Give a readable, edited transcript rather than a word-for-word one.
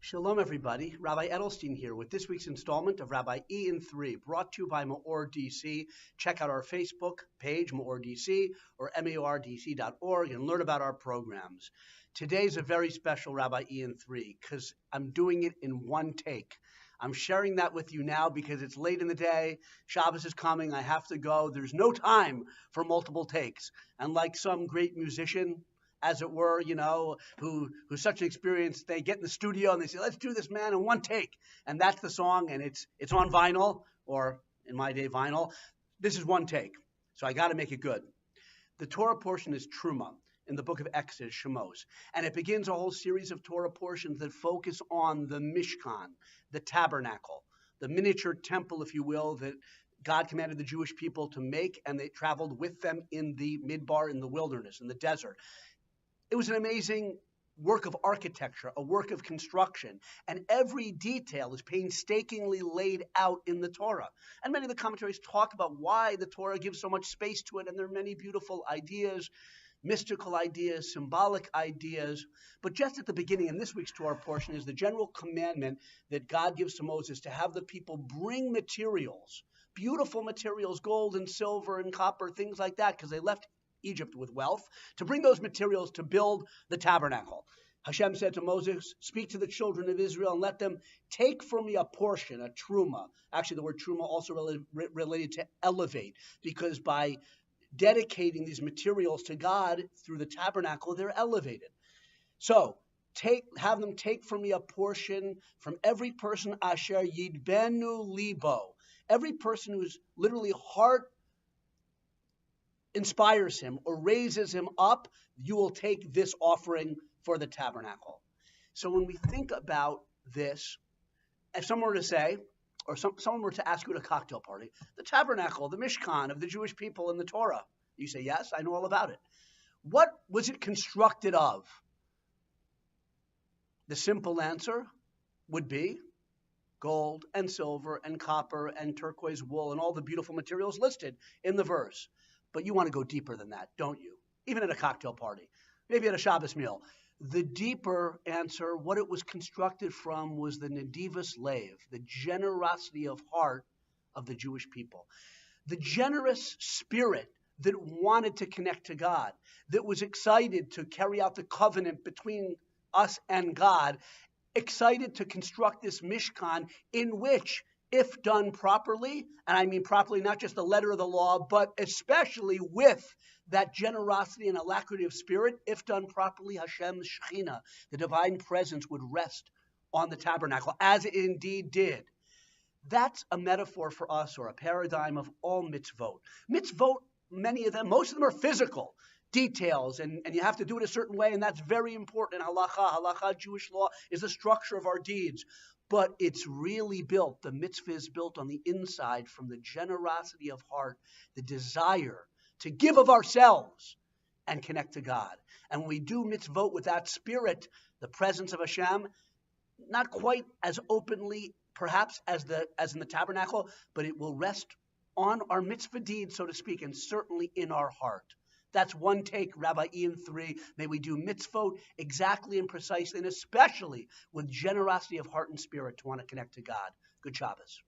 Shalom, everybody. Rabbi Edelstein here with this week's installment of Rabbi E in 3, brought to you by MEOR DC. Check out our Facebook page, MEOR DC, or MEORDC.org, and learn about our programs. Today's a very special Rabbi E in 3 because I'm doing it in one take. I'm sharing that with you now because it's late in the day. Shabbos is coming. I have to go. There's no time for multiple takes. And like some great musician, as it were, who's such an experience, they get in the studio and they say, let's do this, man, in one take. And that's the song, and it's on vinyl, or in my day, vinyl. This is one take, so I got to make it good. The Torah portion is Terumah in the book of Exodus, SHABBOS. And it begins a whole series of Torah portions that focus on the Mishkan, the tabernacle, the miniature temple, if you will, that God commanded the Jewish people to make, and they traveled with them in the midbar, in the wilderness, in the desert. It was an amazing work of architecture, a work of construction, and every detail is painstakingly laid out in the Torah. And many of the commentaries talk about why the Torah gives so much space to it, and there are many beautiful ideas, mystical ideas, symbolic ideas. But just at the beginning, in this week's Torah portion, is the general commandment that God gives to Moses to have the people bring materials, beautiful materials, gold and silver and copper, things like that, because they left Egypt with wealth, to bring those materials to build the tabernacle. Hashem said to Moses, speak to the children of Israel and let them take from me a portion, a Terumah. Actually, the word Terumah also related to elevate, because by dedicating these materials to God through the tabernacle, they're elevated. So have them take from me a portion from every person asher yidbenu libo, every person whose literally heart inspires him or raises him up, you will take this offering for the tabernacle. So when we think about this, if someone were to say, or someone were to ask you at a cocktail party, the tabernacle, the Mishkan of the Jewish people in the Torah, you say, yes, I know all about it. What was it constructed of? The simple answer would be gold and silver and copper and turquoise wool and all the beautiful materials listed in the verse. But you want to go deeper than that, don't you? Even at a cocktail party, maybe at a Shabbos meal. The deeper answer, what it was constructed from, was the nedivus lev, the generosity of heart of the Jewish people. The generous spirit that wanted to connect to God, that was excited to carry out the covenant between us and God, excited to construct this Mishkan in which, if done properly, and I mean properly, not just the letter of the law, but especially with that generosity and alacrity of spirit, if done properly, Hashem's Shekhinah, the divine presence, would rest on the tabernacle, as it indeed did. That's a metaphor for us, or a paradigm of all mitzvot. Mitzvot, many of them, most of them are physical details, and you have to do it a certain way, and that's very important in halacha. Jewish law is the structure of our deeds. But it's really built, the mitzvah is built on the inside from the generosity of heart, the desire to give of ourselves and connect to God. And when we do mitzvot with that spirit, the presence of Hashem, not quite as openly perhaps as in the tabernacle, but it will rest on our mitzvah deeds, so to speak, and certainly in our heart. That's one take, Rabbi E in 3. May we do mitzvot exactly and precisely, and especially with generosity of heart and spirit to want to connect to God. Good Shabbos.